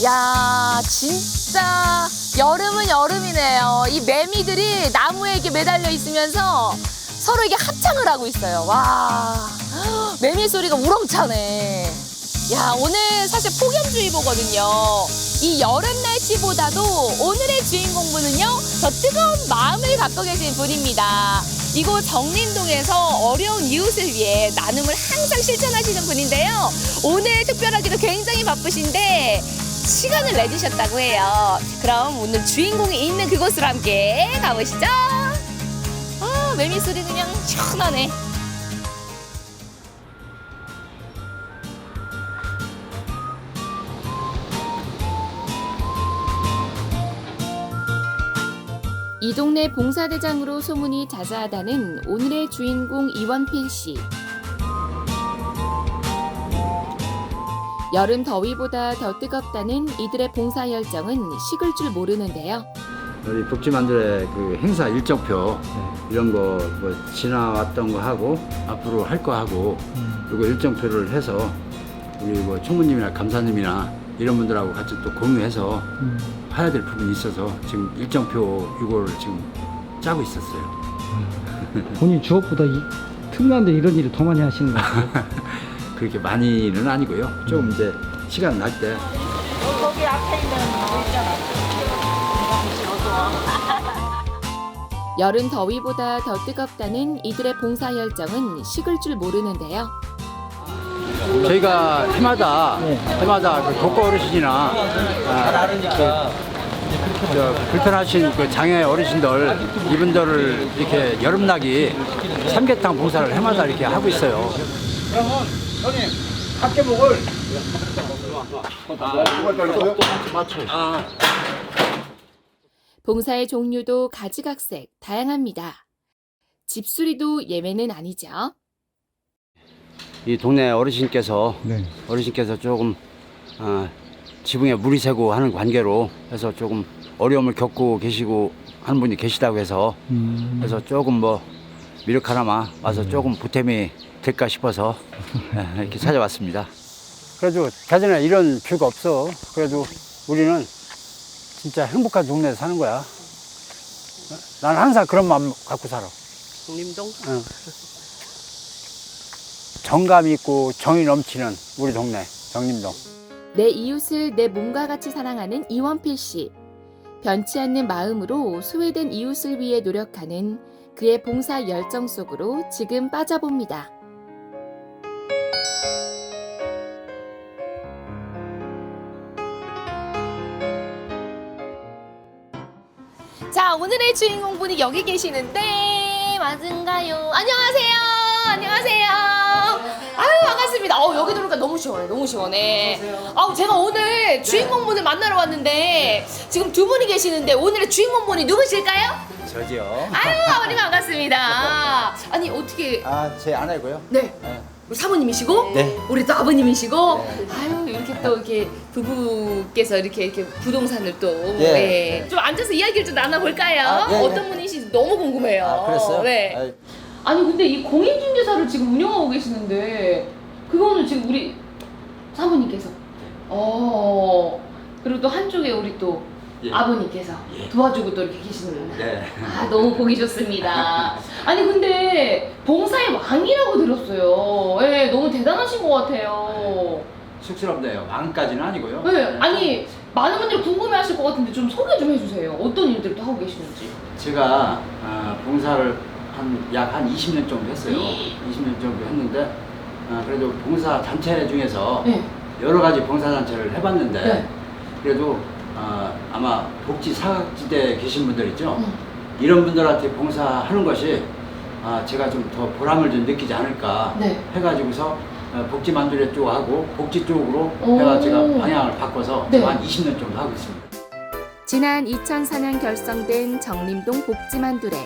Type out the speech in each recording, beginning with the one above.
야, 진짜 여름은 여름이네요. 이 매미들이 나무에 이렇게 매달려 있으면서 서로 이게 합창을 하고 있어요. 와, 매미 소리가 우렁차네. 야, 오늘 사실 폭염주의보거든요. 이 여름 날씨보다도 오늘의 주인공분은요, 더 뜨거운 마음을 갖고 계신 분입니다. 이곳 정림동에서 어려운 이웃을 위해 나눔을 항상 실천하시는 분인데요. 오늘 특별하게도 굉장히 바쁘신데 시간을 내주셨다고 해요. 그럼 오늘 주인공이 있는 그곳으로 함께 가보시죠. 아, 매미 소리 그냥 시원하네. 이 동네 봉사대장으로 소문이 자자하다는 오늘의 주인공 이원필 씨. 여름 더위보다 더 뜨겁다는 이들의 봉사 열정은 식을 줄 모르는데요. 우리 복지만들의 그 행사 일정표 이런 거 뭐 지나왔던 거 하고 앞으로 할 거 하고 이거 일정표를 해서 우리 뭐 총무님이나 감사님이나 이런 분들하고 같이 또 공유해서 해야 될 부분이 있어서 지금 일정표 이걸 지금 짜고 있었어요. 본인 주업보다 틈난데 이런 일을 더 많이 하시는 것 같아요. 그렇게 많이는 아니고요. 조금 이제 시간 날 때. 거기 앞에 있는 거 있잖아. 여름 더위보다 더 뜨겁다는 이들의 봉사 열정은 식을 줄 모르는데요. 저희가 해마다 그 독거 어르신이나 불편하신 그 장애 어르신들 이분들을 이렇게 여름나기 삼계탕 봉사를 해마다 이렇게 하고 있어요. 그러면 형님 학교목을 봉사의 종류도 가지각색 다양합니다. 집수리도 예외는 아니죠. 이 동네 어르신께서 조금 지붕에 물이 새고 하는 관계로 해서 조금 어려움을 겪고 계시고 하는 분이 계시다고 해서 그래서 조금 뭐 미륵하나마 와서 조금 보탬이 될까 싶어서 이렇게 찾아왔습니다. 그래도 대전에 이런 뷰가 없어. 그래도 우리는 진짜 행복한 동네에서 사는 거야. 나는 항상 그런 마음 갖고 살아. 정림동? 응. 정감 있고 정이 넘치는 우리 동네 정림동. 내 이웃을 내 몸과 같이 사랑하는 이원필 씨. 변치 않는 마음으로 소외된 이웃을 위해 노력하는 그의 봉사 열정 속으로 지금 빠져봅니다. 자, 오늘의 주인공분이 여기 계시는데 맞은가요? 안녕하세요. 안녕하세요. 아유, 반갑습니다. 여기 들어오니까 너무 시원해. 너무 시원해. 제가 오늘 주인공분을 만나러 왔는데 지금 두 분이 계시는데 오늘의 주인공분이 누구실까요? 저지요. 아유, 아버님 반갑습니다. 아니, 어떻게 제 아내고요. 네. 우리 사모님이시고, 네. 우리 또 아버님이시고, 네. 아유, 이렇게 또 이렇게 부부께서 이렇게 부동산을 또, 예. 좀 앉아서 이야기를 좀 나눠볼까요? 예. 어떤 분이신지 너무 궁금해요. 그랬어요? 네. 아니, 근데 이 공인중개사를 지금 운영하고 계시는데, 그거는 지금 우리 사모님께서, 그리고 또 한쪽에 우리 또 예. 아버님께서 도와주고 또 이렇게 계시는구나. 네. 너무 보기 좋습니다. 아니, 근데 봉사의 왕이라고 들었어요. 예, 너무 대단하신 것 같아요. 쑥스럽네요. 왕까지는 아니고요. 네, 아니, 많은 분들이 궁금해하실 것 같은데 좀 소개 좀 해주세요. 어떤 일들을 또 하고 계시는지. 제가 봉사를 약 한 20년 정도 했어요. 20년 정도 했는데 그래도 봉사 단체 중에서 네. 여러 가지 봉사 단체를 해봤는데 네. 그래도 아마 복지 사각지대에 계신 분들 있죠. 이런 분들한테 봉사하는 것이 제가 좀 더 보람을 좀 느끼지 않을까 네. 해가지고서 복지 만두레 쪽하고 복지 쪽으로 오. 제가 방향을 바꿔서 네. 한 20년 정도 하고 있습니다. 지난 2004년 결성된 정림동 복지만두레.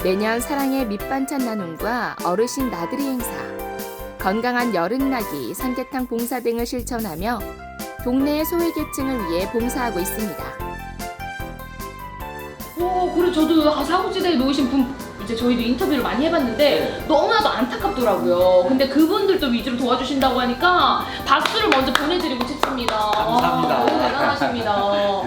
매년 사랑의 밑반찬 나눔과 어르신 나들이 행사, 건강한 여름나기, 삼계탕 봉사 등을 실천하며 동네의 소외계층을 위해 봉사하고 있습니다. 그래, 저도 사고지대에 놓으신 분 이제 저희도 인터뷰를 많이 해봤는데 너무나도 안타깝더라고요. 근데 그분들도 위주로 도와주신다고 하니까 박수를 먼저 보내드리고 싶습니다. 감사합니다. 너무 대단하십니다.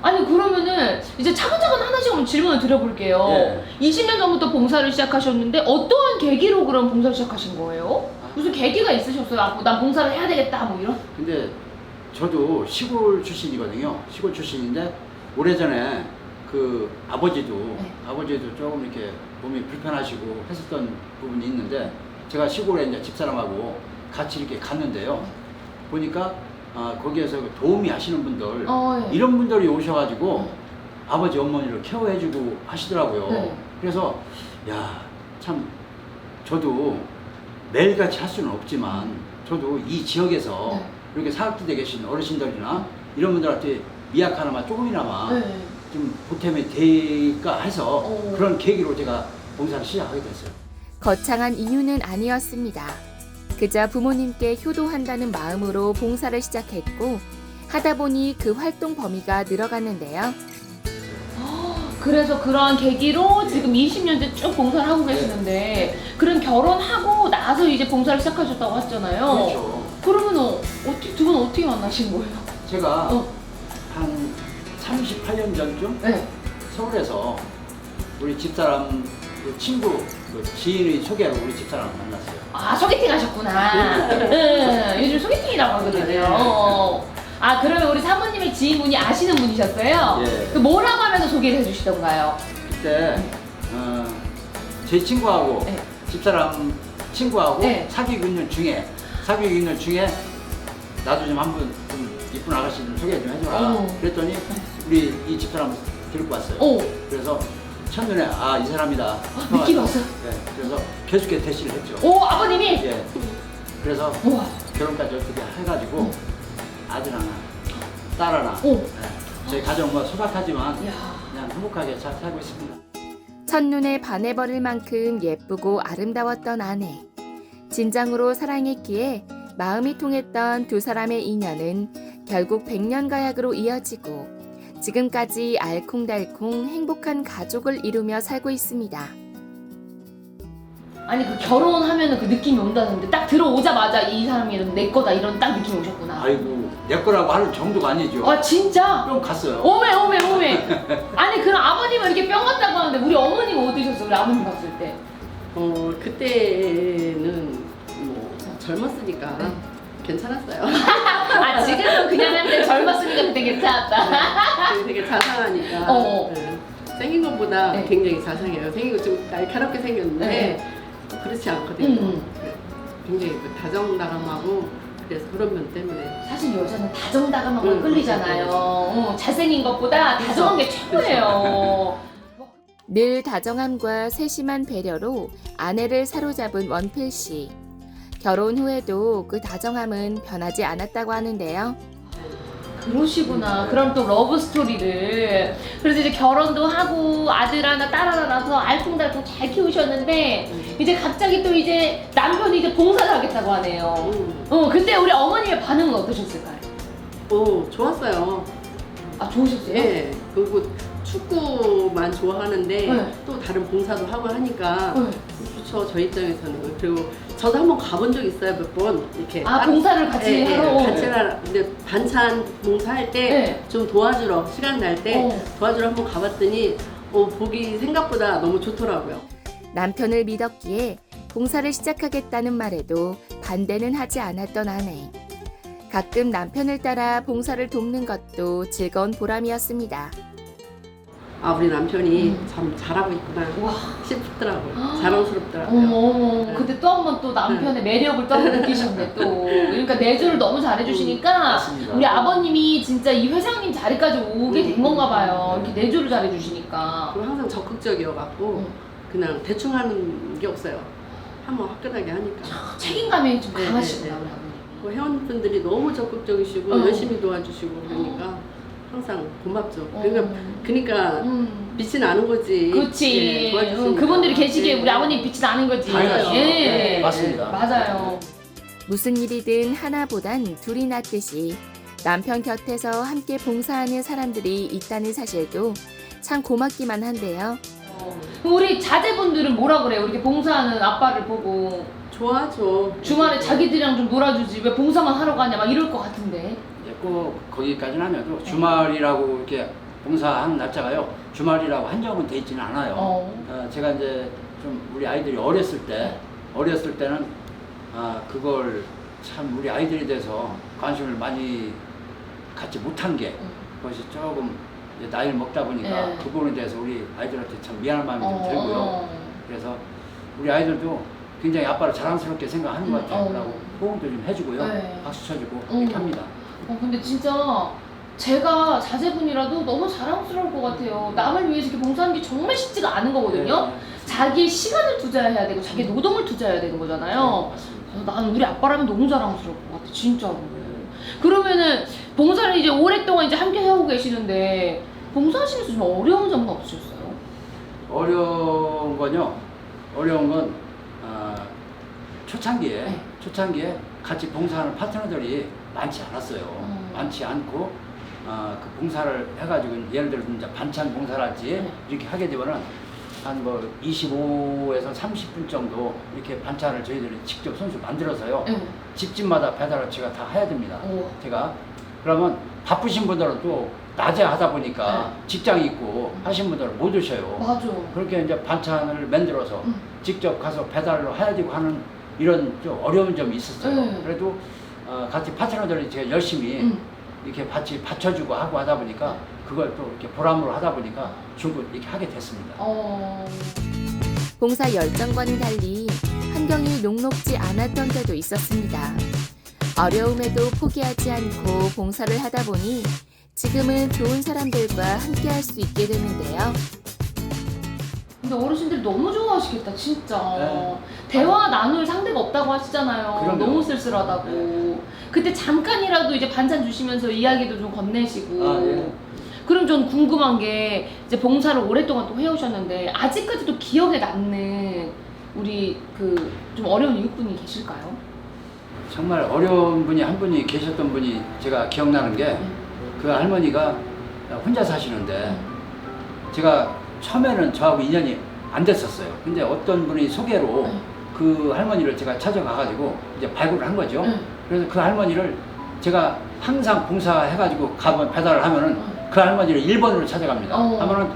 아니 그러면은 이제 차근차근 하나씩 한번 질문을 드려볼게요. 예. 20년 전부터 봉사를 시작하셨는데 어떠한 계기로 그럼 봉사를 시작하신 거예요? 무슨 계기가 있으셨어요? 아, 난 봉사를 해야 되겠다 뭐 이런? 근데 저도 시골 출신이거든요. 시골 출신인데 오래전에 그 아버지도 조금 이렇게 몸이 불편하시고 했었던 부분이 있는데 제가 시골에 이제 집사람하고 같이 이렇게 갔는데요. 보니까 거기에서 도우미 하시는 분들 예. 이런 분들이 오셔가지고 아버지 어머니를 케어해주고 하시더라고요. 네. 그래서 야 참 저도 매일같이 할 수는 없지만 저도 이 지역에서 네. 이렇게 사각지대에 계신 어르신들이나 이런 분들한테 미약하나마 조금이나마 네. 좀 보탬이 될까 해서 오. 그런 계기로 제가 봉사를 시작하게 됐어요. 거창한 이유는 아니었습니다. 그저 부모님께 효도한다는 마음으로 봉사를 시작했고 하다 보니 그 활동 범위가 늘어갔는데요. 그래서 그러한 계기로 지금 20년째 쭉 봉사를 하고 계시는데 그럼 결혼하고 나서 이제 봉사를 시작하셨다고 하셨잖아요. 그렇죠. 그러면 두 분 어떻게 만나신 거예요? 제가 한 38년 전쯤 네. 서울에서 우리 집사람 그 친구 그 지인의 소개로 우리 집사람을 만났어요. 아 소개팅 하셨구나. 네, 요즘 소개팅이라고 하거든요. 아 그러면 우리 사모님의 지인분이 아시는 분이셨어요? 예. 그 뭐라고 하면서 소개를 해주시던가요? 그때 제 친구하고 네. 집사람 친구하고 네. 사귀고 있는 중에 나도 좀 한번 좀 이쁜 아가씨 좀 소개 좀 해줘라. 오. 그랬더니 우리 이 집사람을 데리고 왔어요. 오. 그래서 첫눈에 이 사람이다. 느낌 왔어요? 네. 그래서 계속해서 대시를 했죠. 오 아버님이? 예. 그래서 우와. 결혼까지 어떻게 해가지고 아들 하나, 딸 하나. 오. 네. 저희 가정 뭐 소박하지만 이야. 그냥 행복하게 잘 살고 있습니다. 첫눈에 반해버릴 만큼 예쁘고 아름다웠던 아내. 진정으로 사랑했기에 마음이 통했던 두 사람의 인연은 결국 100년 가약으로 이어지고 지금까지 알콩달콩 행복한 가족을 이루며 살고 있습니다. 아니 그 결혼하면은 그 느낌이 온다는데 딱 들어오자마자 이 사람이 내 거다 이런 딱 느낌이 오셨구나. 아이고 내 거라고 할 정도가 아니죠. 아 진짜? 뿅 갔어요. 오메. 아니 그럼 아버님은 이렇게 뿅 갔다고 하는데 우리 어머님은 어떠셨어요? 우리 아버님 봤을 때. 그때는 뭐 젊었으니까 네. 괜찮았어요. 아 지금은 그냥 한데 젊었으니까 그때 괜찮았다. 되게 자상하니까 어. 생긴 것보다 네. 굉장히 자상해요. 생긴 거 좀 날카롭게 생겼는데 네. 그렇지 않거든요. 음. 굉장히 다정다감하고 그래서 그런 면 때문에 사실 여자는 다정다감한 걸 응, 끌리잖아요. 잘생긴 것보다 다정한 게 최고예요. 늘 다정함과 세심한 배려로 아내를 사로잡은 원필 씨. 결혼 후에도 그 다정함은 변하지 않았다고 하는데요. 그러시구나. 그럼 또 러브 스토리를. 그래서 이제 결혼도 하고 아들 하나 딸 하나 낳아서 알콩달콩 잘 키우셨는데 이제 갑자기 또 이제 남편이 이제 봉사를 하겠다고 하네요. 그때 우리 어머님의 반응은 어떠셨을까요? 좋았어요. 아 좋으셨어요? 예. 그리고 축구만 좋아하는데 네. 또 다른 봉사도 하고 하니까 네. 좋죠. 저 입장에서는. 그리고 저도 한번 가본 적 있어요. 몇 번 이렇게 아 봉사를 같이 하러. 같이 하러. 근데 반찬 봉사할 때 네. 좀 도와주러 시간 날 때 도와주러 한번 가봤더니 보기 생각보다 너무 좋더라고요. 남편을 믿었기에 봉사를 시작하겠다는 말에도 반대는 하지 않았던 아내. 가끔 남편을 따라 봉사를 돕는 것도 즐거운 보람이었습니다. 우리 남편이 참 잘하고 있구나 와. 싶더라고요. 자랑스럽더라고요. 어머, 네. 근데 또 한 번 또 남편의 매력을 또 한 번 느끼셨네 또. 그러니까 내조를 너무 잘해주시니까 맞습니다. 우리 아버님이 진짜 이 회장님 자리까지 오게 된 건가 봐요. 이렇게 내조를 잘해주시니까. 그리고 항상 적극적이어갖고 그냥 대충 하는 게 없어요. 한번 화끈하게 하니까. 책임감이 좀 네, 강하시구나 네, 우리 네. 아버님. 그 회원분들이 너무 적극적이시고 열심히 도와주시고 그러니까 항상 고맙죠. 그러니까 빛이 나는 거지. 그렇지. 도와주시니까. 그분들이 계시기에 네. 우리 아버님 빛이 나는 거지. 당연하죠. 예. 맞습니다. 맞아요. 무슨 일이든 하나보단 둘이 낫듯이 남편 곁에서 함께 봉사하는 사람들이 있다는 사실도 참 고맙기만 한데요. 그럼 우리 자제분들은 뭐라 그래요? 이렇게 봉사하는 아빠를 보고 좋아하죠. 주말에 자기들이랑 좀 놀아주지 왜 봉사만 하러 가냐 막 이럴 것 같은데. 이제 꼭 거기까지는 아니어도 주말이라고 이렇게 봉사하는 날짜가요. 주말이라고 한정은 돼 있지는 않아요. 제가 이제 좀 우리 아이들이 어렸을 때는 그걸 참 우리 아이들에 대해서 관심을 많이 갖지 못한 게 그것이 조금 이제 나이를 먹다 보니까 네. 그 부분에 대해서 우리 아이들한테 참 미안한 마음이 좀 들고요. 그래서 우리 아이들도 굉장히 아빠를 자랑스럽게 생각하는 것 같아요. 라고 호응도 좀 해주고요. 네. 박수 쳐주고 이렇게 합니다. 근데 진짜 제가 자제분이라도 너무 자랑스러울 것 같아요. 남을 위해서 이렇게 봉사하는 게 정말 쉽지가 않은 거거든요. 네. 자기의 시간을 투자해야 되고 자기의 노동을 투자해야 되는 거잖아요. 맞습니다. 그래서 나는 우리 아빠라면 너무 자랑스러울 것 같아, 진짜로. 그러면은 봉사를 이제 오랫동안 이제 함께 해오고 계시는데 봉사하시면서 좀 어려운 점은 없으셨어요? 어려운 건 초창기에 같이 봉사하는 파트너들이 많지 않았어요. 많지 않고 그 봉사를 해가지고 예를 들어서 이제 반찬 봉사랄지 이렇게 하게 되면은 한 뭐 25에서 30분 정도 이렇게 반찬을 저희들이 직접 손수 만들어서요. 집집마다 배달을 제가 다 해야 됩니다. 제가 그러면 바쁘신 분들은 또 낮에 하다 보니까 직장이 있고 하신 분들은 못 오셔요. 맞아. 그렇게 이제 반찬을 만들어서 직접 가서 배달을 해야 되고 하는 이런 좀 어려운 점이 있었어요. 그래도 같이 파트너들이 제가 열심히 이렇게 같이 받쳐주고 하고 하다 보니까 그걸 또 이렇게 보람으로 하다 보니까 중국 이렇게 하게 됐습니다. 봉사 열정과는 달리 환경이 녹록지 않았던 때도 있었습니다. 어려움에도 포기하지 않고 봉사를 하다 보니 지금은 좋은 사람들과 함께 할 수 있게 되는데요. 근데 어르신들이 너무 좋아하시겠다, 진짜. 네. 대화 나눌 상대가 없다고 하시잖아요. 그럼요. 너무 쓸쓸하다고. 네. 그때 잠깐이라도 이제 반찬 주시면서 이야기도 좀 건네시고. 예. 그럼 전 궁금한 게 이제 봉사를 오랫동안 또 해오셨는데 아직까지도 기억에 남는 우리 그 좀 어려운 이웃분이 계실까요? 정말 어려운 분이 한 분이 계셨던 분이 제가 기억나는 게 그 할머니가 혼자 사시는데 제가 처음에는 저하고 인연이 안 됐었어요. 근데 어떤 분이 소개로 그 할머니를 제가 찾아가가지고 이제 발굴을 한 거죠. 그래서 그 할머니를 제가 항상 봉사해가지고 가면 배달을 하면은 그 할머니를 1번으로 찾아갑니다. 하면은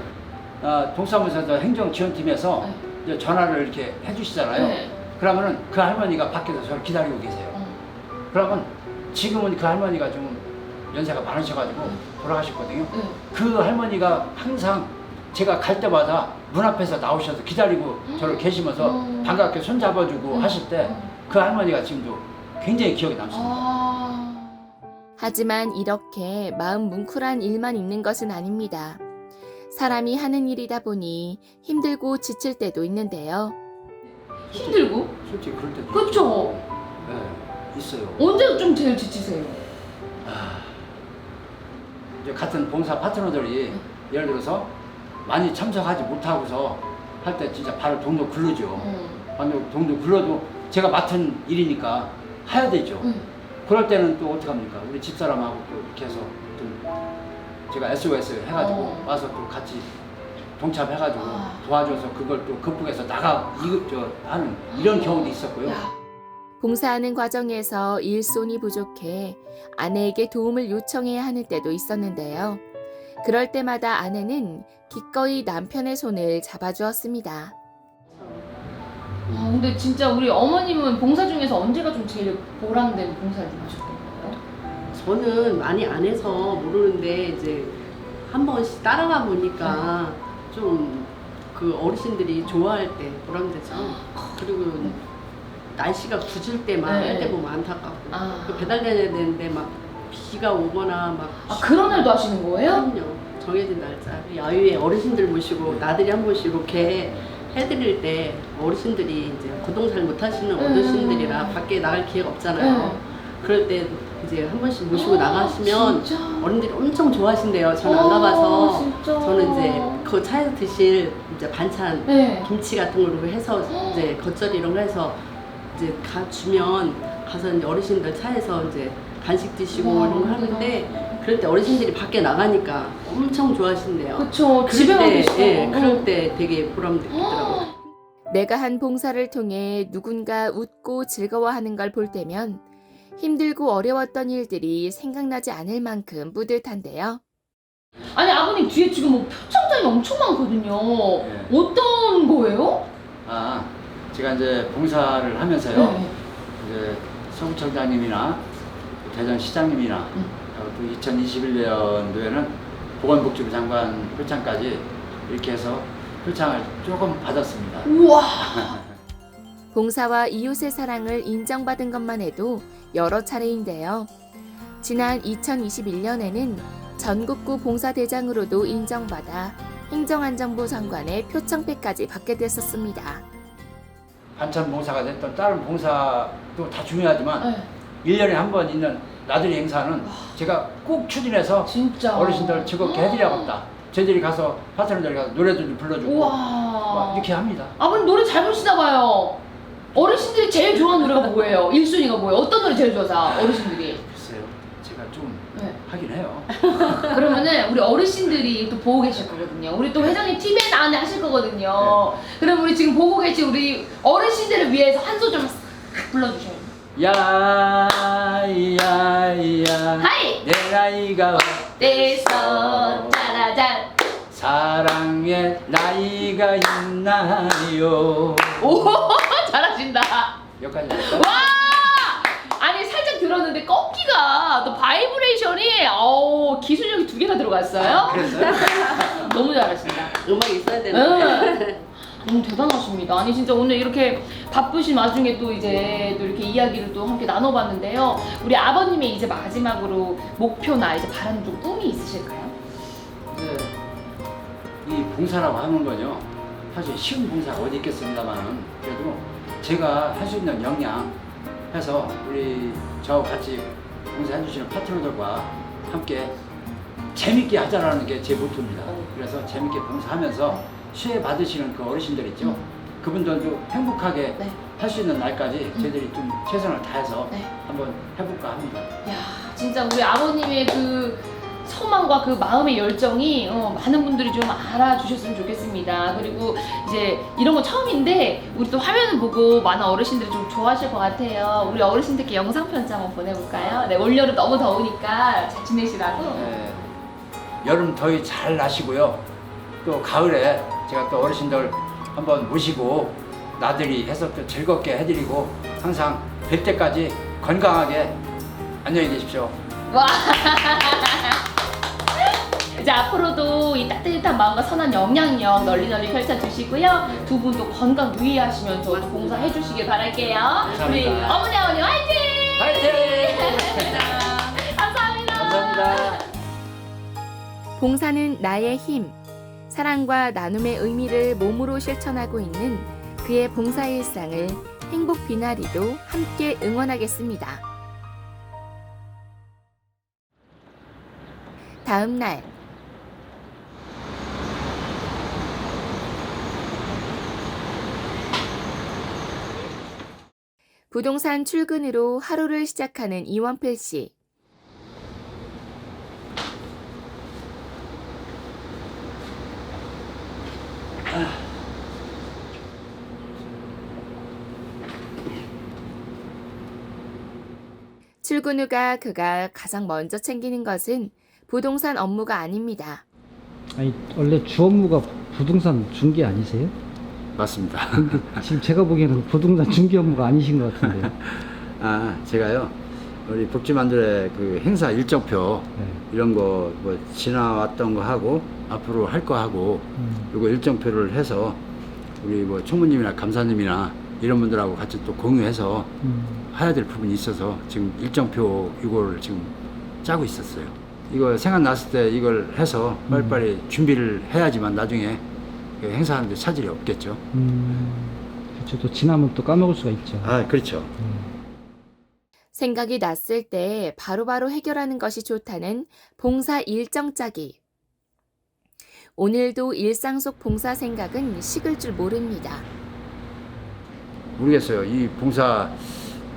동사무소에서 행정지원팀에서 이제 전화를 이렇게 해주시잖아요. 그러면은 그 할머니가 밖에서 저를 기다리고 계세요. 그러면 지금은 그 할머니가 좀 연세가 많으셔가지고 돌아가셨거든요. 그 할머니가 항상 제가 갈 때마다 문 앞에서 나오셔서 기다리고 저를 계시면서 반갑게 손잡아주고 하실 때 그 할머니가 지금도 굉장히 기억에 남습니다. 하지만 이렇게 마음 뭉클한 일만 있는 것은 아닙니다. 사람이 하는 일이다 보니 힘들고 지칠 때도 있는데요. 힘들고? 솔직히 그럴 때도 그쵸? 네, 있어요. 언제 좀 제일 지치세요? 이제 같은 봉사 파트너들이 예를 들어서 많이 참석하지 못하고서 할 때 진짜 발을 동동 굴르죠. 동동 굴러도 제가 맡은 일이니까 해야 되죠. 그럴 때는 또 어떡합니까? 우리 집사람하고 또 이렇게 해서 좀 제가 SOS 해가지고 와서 또 같이 동참해가지고 도와줘서 그걸 또 극복해서 하는 이런 경우도 있었고요. 봉사하는 과정에서 일손이 부족해 아내에게 도움을 요청해야 하는 때도 있었는데요. 그럴 때마다 아내는 기꺼이 남편의 손을 잡아주었습니다. 근데 진짜 우리 어머님은 봉사 중에서 언제가 좀 제일 보람된 봉사를 좀 하셨던 거예요? 저는 많이 안 해서 모르는데 이제 한 번씩 따라가 보니까 좀 그 어르신들이 좋아할 때 보람되죠. 그리고 날씨가 굳을 때만 할 때 보면 안타깝고 그 배달돼야 되는데 막 비가 오거나 막 그런 날도 하시는 거예요? 그럼요. 정해진 날짜 야유회 어르신들 모시고 나들이 한 번씩 이렇게 해드릴 때 어르신들이 이제 거동 잘 못하시는 어르신들이라 밖에 나갈 기회가 없잖아요. 그럴 때 이제 한 번씩 모시고 나가시면 진짜? 어른들이 엄청 좋아하신대요. 저는 안 가봐서 진짜? 저는 이제 그 차에서 드실 이제 반찬 김치 같은 걸로 해서 이제 겉절이 이런 거 해서 이제 주면 가서 이제 어르신들 차에서 이제 간식 드시고 이런 거 하는데 그럴 때 어르신들이 밖에 나가니까 엄청 좋아하신대요. 그쵸. 그럴 집에만 때, 계시고. 예, 그럴 때 되게 보람 느끼더라고요. 내가 한 봉사를 통해 누군가 웃고 즐거워하는 걸 볼 때면 힘들고 어려웠던 일들이 생각나지 않을 만큼 뿌듯한데요. 아니 아버님 뒤에 지금 뭐 표창장이 엄청 많거든요. 네. 어떤 거예요? 아, 제가 이제 봉사를 하면서요. 네. 이제 서구청장님이나 대전시장님이나 또 2021년도에는 보건복지부 장관 표창까지 이렇게 해서 표창을 조금 받았습니다. 우와. 봉사와 이웃의 사랑을 인정받은 것만 해도 여러 차례인데요. 지난 2021년에는 전국구 봉사대장으로도 인정받아 행정안전부 장관의 표창패까지 받게 됐었습니다. 반찬 봉사가 됐던 다른 봉사도 다 중요하지만 네. 1년에 한 번 있는 나들이 행사는 제가 꼭 추진해서 진짜. 어르신들 즐겁게 해드려야겠다. 저희들이 가서 파트너들이 가서 노래도 좀 불러주고 우와. 막 이렇게 합니다. 아버님 노래 잘 부르시나 봐요. 어르신들이 제일 좋아하는 노래가 뭐예요? 1순위가 뭐예요? 어떤 노래 제일 좋아서 어르신들이? 글쎄요, 제가 좀 네. 하긴 해요. 그러면은 우리 어르신들이 또 보고 계실 거거든요. 우리 또 회장님 TV에 나왔는데 하실 거거든요. 그럼 우리 지금 보고 계신 우리 어르신들을 위해서 한 소절만 싹 불러주셔요. 야야야 하이! 내 나이가 떼서 짜라잔. 사랑의 나이가 있나요? 오 잘하신다. 여기까지 할까? 와! 아니 살짝 들었는데 꺾기가 또 바이브레이션이 기술력이 2개가 들어갔어요. 그랬어요? 너무 잘하신다. 음악이 있어야 되는데. 너무 대단하십니다. 아니 진짜 오늘 이렇게 바쁘신 와중에 또 이제 또 이렇게 이야기를 또 함께 나눠봤는데요. 우리 아버님의 이제 마지막으로 목표나 이제 바라는 좀 꿈이 있으실까요? 네. 이 봉사라고 하는 건요, 사실 쉬운 봉사가 어디 있겠습니다만은 그래도 제가 할 수 있는 역량 해서 우리 저하고 같이 봉사해 주시는 파트너들과 함께 재밌게 하자라는 게 제 모토입니다. 그래서 재밌게 봉사하면서 수혜 받으시는 그 어르신들 있죠. 그분들도 행복하게 네. 할 수 있는 날까지 저희들이 좀 최선을 다해서 네. 한번 해볼까 합니다. 야 진짜 우리 아버님의 그 소망과 그 마음의 열정이 많은 분들이 좀 알아주셨으면 좋겠습니다. 그리고 이제 이런 거 처음인데 우리 또 화면을 보고 많은 어르신들이 좀 좋아하실 것 같아요. 우리 어르신들께 영상 편지 한번 보내볼까요? 네, 올여름 너무 더우니까 잘 지내시라고. 네, 여름 더위 잘 나시고요. 또 가을에 제가 또 어르신들 한번 모시고 나들이 해서 또 즐겁게 해드리고 항상 뵐 때까지 건강하게 안녕히 계십시오. 와. 이제 앞으로도 이 따뜻한 마음과 선한 영향력 널리 펼쳐주시고요. 두 분도 건강 유의하시면서 봉사해 주시길 바랄게요. 우리 어머니 아버님 화이팅! 화이팅! 감사합니다. 감사합니다. 봉사는 나의 힘, 사랑과 나눔의 의미를 몸으로 실천하고 있는 그의 봉사 일상을 행복 비나리도 함께 응원하겠습니다. 다음 날 부동산 출근으로 하루를 시작하는 이원필 씨. 출근 후가 그가 가장 먼저 챙기는 것은 부동산 업무가 아닙니다. 아니 원래 주 업무가 부동산 중개 아니세요? 맞습니다. 근데 지금 제가 보기에는 부동산 중개 업무가 아니신 것 같은데요. 아, 제가요, 우리 복지만들의 그 행사 일정표 네. 이런 거 뭐 지나왔던 거 하고 앞으로 할 거 하고 요거 일정표를 해서 우리 뭐 총무님이나 감사님이나 이런 분들하고 같이 또 공유해서 해야 될 부분이 있어서 지금 일정표 이걸 지금 짜고 있었어요. 이거 생각났을 때 이걸 해서 빨리빨리 준비를 해야지만 나중에 그 행사하는데 차질이 없겠죠. 그렇죠. 또 지나면 또 까먹을 수가 있죠. 아, 그렇죠. 생각이 났을 때 바로바로 해결하는 것이 좋다는 봉사 일정 짜기. 오늘도 일상 속 봉사 생각은 식을 줄 모릅니다. 모르겠어요. 이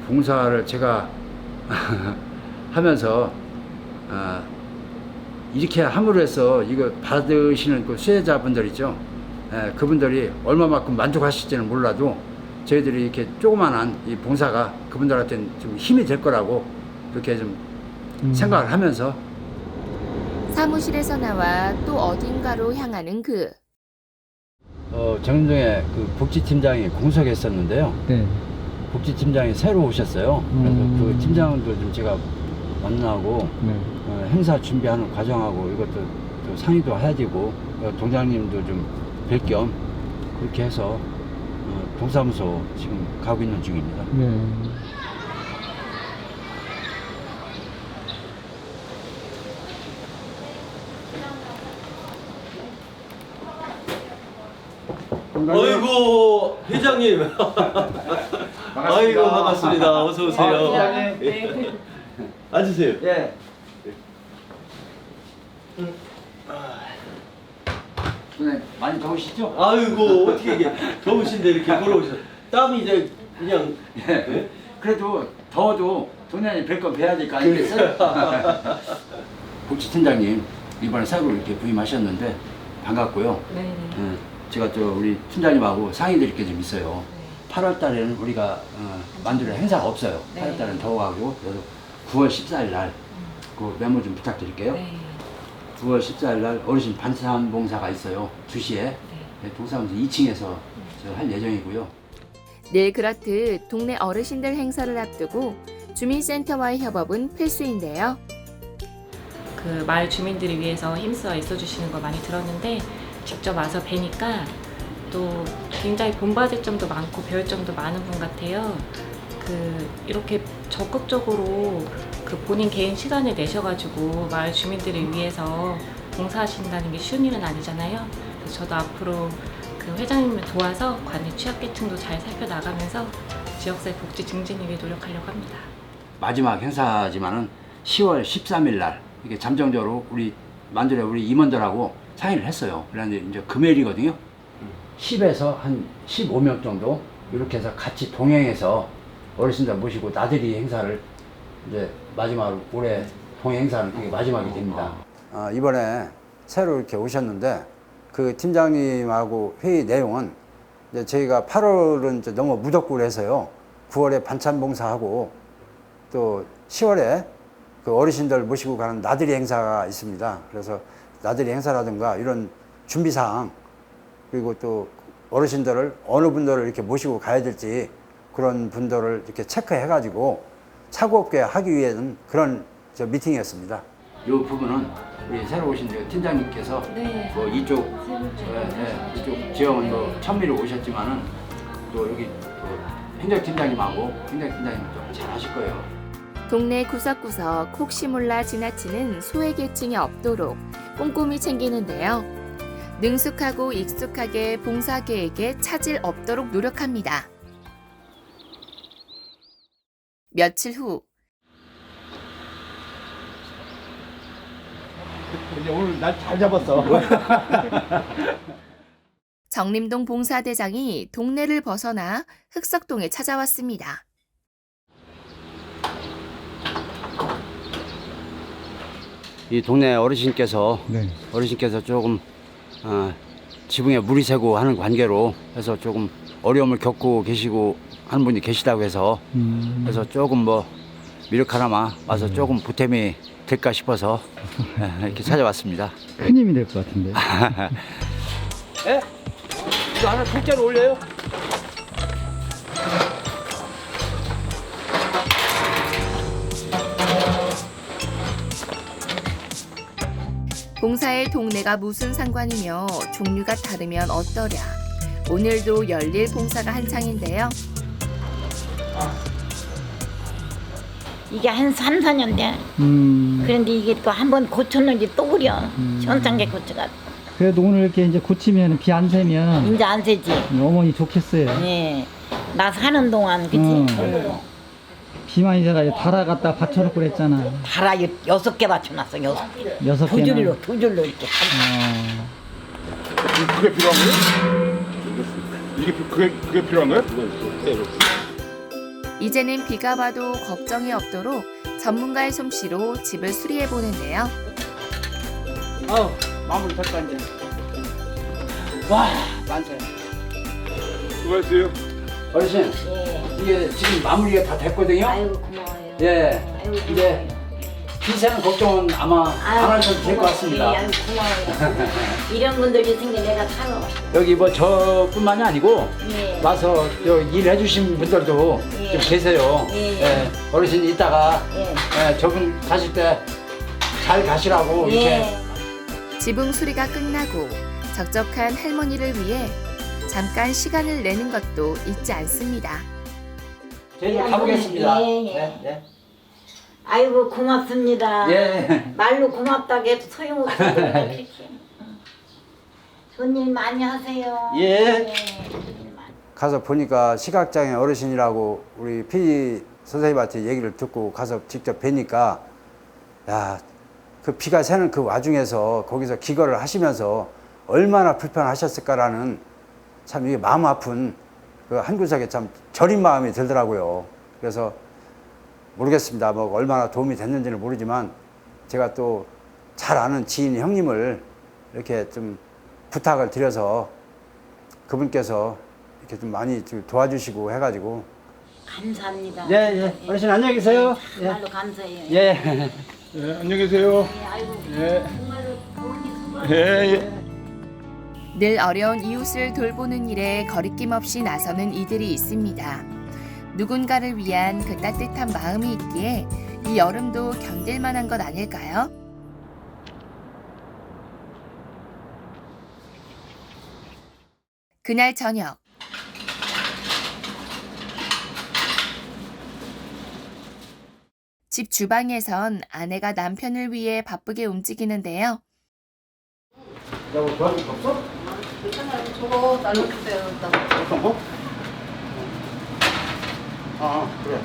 봉사를 제가 하면서 이렇게 함으로 해서 이거 받으시는 그 수혜자분들 있죠. 예, 그분들이 얼마만큼 만족하실지는 몰라도 저희들이 이렇게 조그만한 이 봉사가 그분들한테는 좀 힘이 될 거라고 그렇게 좀 생각을 하면서 사무실에서 나와 또 어딘가로 향하는 그. 정림동에 그 복지팀장이 공석했었는데요. 네. 복지팀장이 새로 오셨어요. 그래서 그 팀장도 좀 제가 만나고 네. 행사 준비하는 과정하고 이것도 또 상의도 해야 되고 동장님도 좀 뵐 겸 그렇게 해서 동사무소 지금 가고 있는 중입니다. 네. 아이고 회장님. 아이고 반갑습니다. 어서 오세요. 회장님. 앉으세요. 예. 선생님 많이 더우시죠? 아이고 어떻게 이게 더우신데 이렇게 걸어오셔. 땀이 이제 그냥. 예. 그래도 더워도 동네에 뵐건 뵈야 될 거 아니겠어요? 복지팀장님 이번에 새로 이렇게 부임하셨는데 반갑고요. 네. 제가 또 우리 팀장님하고 상의드릴 게 좀 있어요. 8월 달에는 우리가 만두리 행사가 없어요. 네. 8월 달은 더워가고 그래서 9월 14일 날 그 메모 좀 부탁드릴게요. 네. 9월 14일 날 어르신 반찬 봉사가 있어요. 2시에 동사무소 2층에서 할 예정이고요. 늘 그렇듯 동네 어르신들 행사를 앞두고 주민센터와의 협업은 필수인데요. 그 마을 주민들을 위해서 힘써 애써주시는 거 많이 들었는데 직접 와서 뵈니까 또 굉장히 본받을 점도 많고 배울 점도 많은 분 같아요. 그 이렇게 적극적으로 그 본인 개인 시간을 내셔가지고 마을 주민들을 위해서 봉사하신다는 게 쉬운 일은 아니잖아요. 그래서 저도 앞으로 그 회장님을 도와서 관내 취약계층도 잘 살펴나가면서 지역사회 복지 증진을 위해 노력하려고 합니다. 마지막 행사지만은 10월 13일 날 이게 잠정적으로 우리 만두리 우리 임원들하고 상의를 했어요. 그런데 이제 금요일이거든요. 10에서 한 15명 정도 이렇게 해서 같이 동행해서 어르신들 모시고 나들이 행사를 이제 마지막으로 올해 동행 행사는 그게 마지막이 됩니다. 이번에 새로 이렇게 오셨는데 그 팀장님하고 회의 내용은 이제 저희가 8월은 이제 너무 무덥고 그래서요. 9월에 반찬 봉사하고 또 10월에 그 어르신들 모시고 가는 나들이 행사가 있습니다. 그래서 나들이 행사라든가 이런 준비사항 그리고 또 어르신들을 어느 분들을 이렇게 모시고 가야 될지 그런 분들을 이렇게 체크해가지고 사고 없게 하기 위해서는 그런 미팅이었습니다. 이 부분은 우리 새로 오신 팀장님께서 뭐 이쪽 이쪽 지역은 뭐 천미로 오셨지만은 또 여기 또 행정팀장님하고 행정팀장님 좀 잘하실 거예요. 동네 구석구석 혹시 몰라 지나치는 소외계층이 없도록 꼼꼼히 챙기는데요. 능숙하고 익숙하게 봉사계에게 차질 없도록 노력합니다. 며칠 후 오늘 날 잘 잡았어. 정림동 봉사대장이 동네를 벗어나 흑석동에 찾아왔습니다. 이 동네 어르신께서 네. 조금 지붕에 물이 새고 하는 관계로 해서 조금 어려움을 겪고 계시고 하는 분이 계시다고 해서 그래서 조금 뭐 미륵하나마 와서 조금 보탬이 될까 싶어서 이렇게 찾아왔습니다. 큰 힘이 될 것 같은데. 예? 이거 하나 통째로 올려요? 봉사의 동네가 무슨 상관이며 종류가 다르면 어떠랴. 오늘도 열릴 봉사가 한창인데요. 이게 한 3, 4년 돼. 그런데 이게 또 한 번 고쳤는지 또 그려. 현상계 고쳐가지고. 그래도 오늘 이렇게 이제 고치면 비 안 새면 이제 안 새지. 어머니 좋겠어요. 예. 나 사는 동안, 그치? 비만 이제가 달아갖다 받쳐놓고 그랬잖아. 달아 6개 맞춰놨어, 6개. 6개나. 두 줄로 이렇게. 그게 필요한 거예요? 그게 필요한 거예요? 이제는 비가 와도 걱정이 없도록 전문가의 솜씨로 집을 수리해 보는데요. 마무리 됐다 이제. 와, 만세. 수고하세요. 어르신, 이게 지금 마무리가 다 됐거든요. 아이고 고마워요. 예, 아이고 이제 기세는 걱정은 아마 안 하셔도 될 것 같습니다. 아이고 고마워요. 이런 분들이 생겨 내가 살아. 여기 뭐 저뿐만이 아니고 예. 와서 일해주신 분들도 예. 좀 계세요. 예. 예, 어르신 이따가 예. 저분 가실 때 잘 가시라고 이렇게. 예. 지붕 수리가 끝나고 적적한 할머니를 위해 잠깐 시간을 내는 것도 잊지 않습니다. 저희는 가보겠습니다. 예, 예. 네, 네. 아이고 고맙습니다. 예. 말로 고맙다고 해도 소용없어요. 그렇게. 좋은 일 많이 하세요. 예. 좋은 일 많이. 가서 보니까 시각장애 어르신이라고 우리 PD 선생님한테 얘기를 듣고 가서 직접 뵈니까 야, 그 피가 새는 그 와중에서 거기서 기거를 하시면서 얼마나 불편하셨을까라는 참 이게 마음 아픈 그 한 구석에 참 저린 마음이 들더라고요. 그래서 모르겠습니다. 뭐 얼마나 도움이 됐는지는 모르지만 제가 또 잘 아는 지인 형님을 이렇게 좀 부탁을 드려서 그분께서 이렇게 좀 많이 좀 도와주시고 해가지고. 감사합니다. 예, 예. 어르신 안녕히 계세요. 정말로 감사해요. 예. 예, 안녕히 계세요. 아이고 예. 정말로 좋은 일 수고. 예, 예. 늘 어려운 이웃을 돌보는 일에 거리낌 없이 나서는 이들이 있습니다. 누군가를 위한 그 따뜻한 마음이 있기에 이 여름도 견딜 만한 것 아닐까요? 그날 저녁. 집 주방에선 아내가 남편을 위해 바쁘게 움직이는데요. 야, 도와줄 거 없어? 괜찮아요. 저거 나눠주세요. 어떤 거? 그래.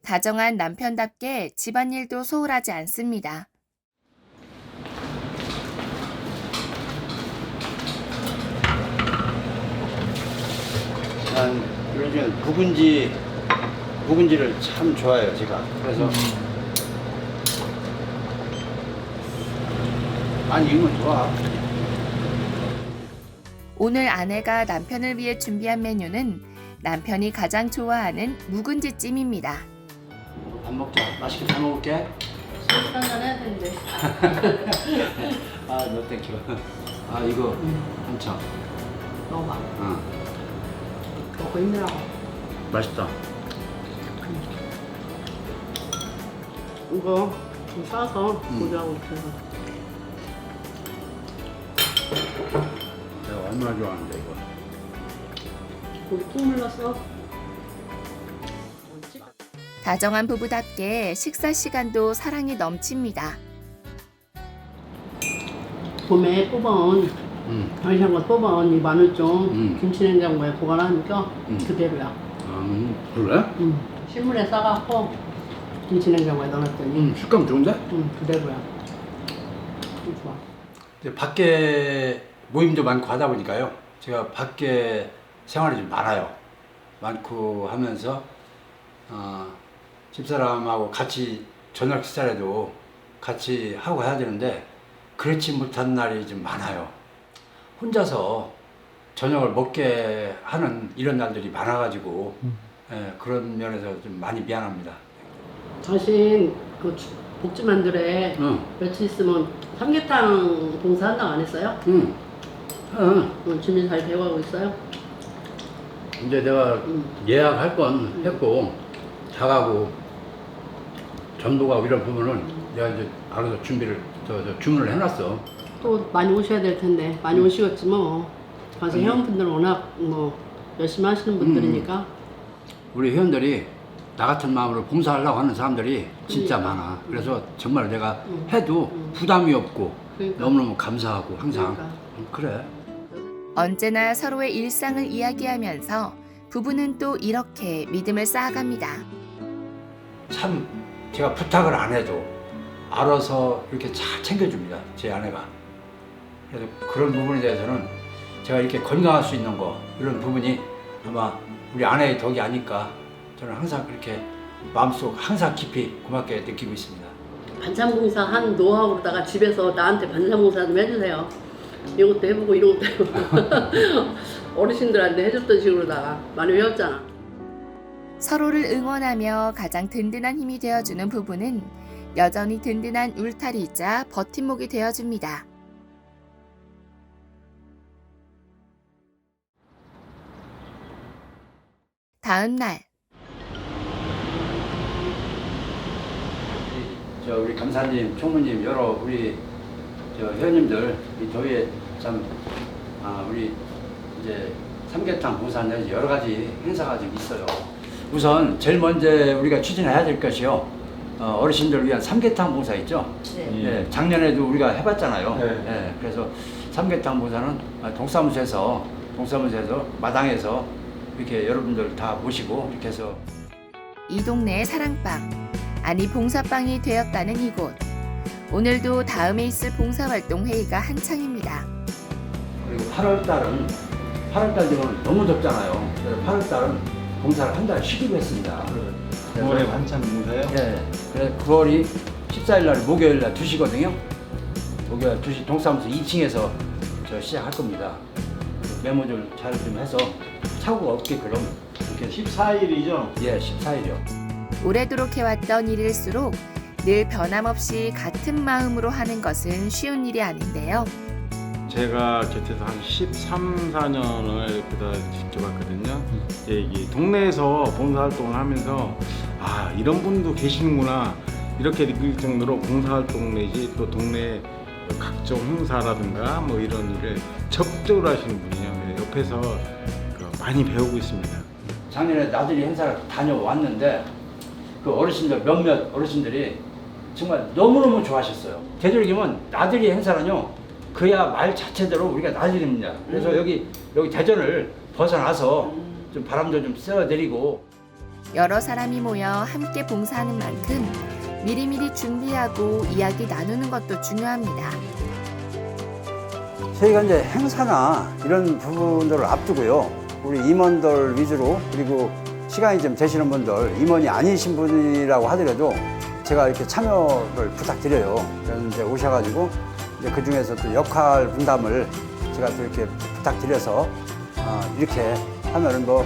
다정한 남편답게 집안일도 소홀하지 않습니다. 난 요즘 묵은지를 참 좋아해요, 제가. 그래서 많이 익으면 좋아. 오늘 아내가 남편을 위해 준비한 메뉴는 남편이 가장 좋아하는 묵은지찜입니다. 밥 먹자. 맛있게 잘 먹을게. 소주 한잔 해야 되는데. 너 땡큐. 이거 한참. 먹어봐. 먹고 힘내라고. 맛있다. 이거 좀 싸서 고기하고 있어요. 내가 얼마나 좋아하는데, 이거. 고기 푹 물렀어. 다정한 부부답게 식사 시간도 사랑이 넘칩니다. 봄에 뽑아온 아시안가 뽑아온 이 마늘종 김치냉장고에 보관하니까 그대로야. 그래? 실물에 싸갖고 김치냉장고에 넣어놨더니 식감 좋은데? 그대로야. 좋아. 이제 밖에 모임도 많고 하다 보니까요. 제가 밖에 생활이 좀 많아요. 많고 하면서 집사람하고 같이 저녁 식사라도 같이 하고 해야 되는데 그렇지 못한 날이 좀 많아요. 혼자서 저녁을 먹게 하는 이런 날들이 많아가지고 그런 면에서 좀 많이 미안합니다. 당신 그 복지만들에 며칠 있으면 삼계탕 봉사한다고 안 했어요? 응. 준비 잘 되어가고 있어요? 이제 내가 예약할 건 했고 자가고 전도가고 이런 부분은 내가 이제 알아서 준비를 주문을 해놨어. 또 많이 오셔야 될 텐데 많이 오시겠지 뭐. 가서 회원분들은 워낙 뭐 열심히 하시는 분들이니까. 우리 회원들이 나 같은 마음으로 봉사하려고 하는 사람들이 진짜 많아. 그래서 정말 내가 해도 부담이 없고 그러니까. 너무너무 감사하고 항상 그러니까. 그래. 언제나 서로의 일상을 이야기하면서 부부는 또 이렇게 믿음을 쌓아갑니다. 참 제가 부탁을 안 해도 알아서 이렇게 잘 챙겨줍니다. 제 아내가. 그래서 그런 부분에 대해서는 제가 이렇게 건강할 수 있는 거 이런 부분이 아마 우리 아내의 덕이 아닐까 저는 항상 그렇게 마음속 항상 깊이 고맙게 느끼고 있습니다. 반찬봉사 한 노하우로다가 집에서 나한테 반찬봉사 좀 해주세요. 이것도 해보고 이것도 해보고 어르신들한테 해줬던 식으로다가 많이 배웠잖아. 서로를 응원하며 가장 든든한 힘이 되어주는 부부는 여전히 든든한 울타리이자 버팀목이 되어줍니다. 다음 날 우리 감사님, 총무님, 여러 우리 회원님들 이 더위에 참 우리 이제 삼계탕 봉사 내지 여러 가지 행사가 좀 있어요. 우선 제일 먼저 우리가 추진해야 될 것이요. 어르신들을 위한 삼계탕 봉사 있죠? 네. 예, 작년에도 우리가 해봤잖아요. 네. 예, 그래서 삼계탕 봉사는 동사무소에서 마당에서 이렇게 여러분들 다 모시고 이렇게 해서 이 동네의 사랑방, 아니 봉사방이 되었다는 이곳. 오늘도 다음에 있을 봉사활동 회의가 한창입니다. 그리고 8월 되면 너무 덥잖아요. 그래서 8월 달은 봉사를 한 달 쉬기로 했습니다. 9월에 반찬 봉사요? 네. 그래서 9월이 14일 날 목요일 날 2시거든요. 목요일 2시 동사무소 2층에서 시작할 겁니다. 메모를 잘 좀 해서 착오가 없게끔 이렇게 14일이죠? 예, 14일이요. 오래도록 해왔던 일일수록 늘 변함없이 같은 마음으로 하는 것은 쉬운 일이 아닌데요. 제가 곁에서 한 13, 14년을 그다 지켜봤거든요. 이게 동네에서 봉사활동을 하면서 아 이런 분도 계시는구나 이렇게 느낄 정도로 봉사활동 내지 또 동네 각종 행사라든가 뭐 이런 일을 적극적으로 하시는 분이에요. 옆에서 많이 배우고 있습니다. 작년에 나들이 행사를 다녀왔는데 그 어르신들 몇몇 어르신들이 정말 너무너무 좋아하셨어요. 되도록이면 나들이 행사는요 그야 말 자체대로 우리가 나들입니다. 그래서 여기 대전을 벗어나서 좀 바람도 좀 쐬어드리고 여러 사람이 모여 함께 봉사하는 만큼 미리미리 준비하고 이야기 나누는 것도 중요합니다. 저희가 이제 행사나 이런 부분들을 앞두고요. 우리 임원들 위주로 그리고 시간이 좀 되시는 분들 임원이 아니신 분이라고 하더라도 제가 이렇게 참여를 부탁드려요. 그래서 이제 오셔가지고 이제 그 중에서 또 역할 분담을 제가 또 이렇게 부탁드려서 이렇게 하면은 뭐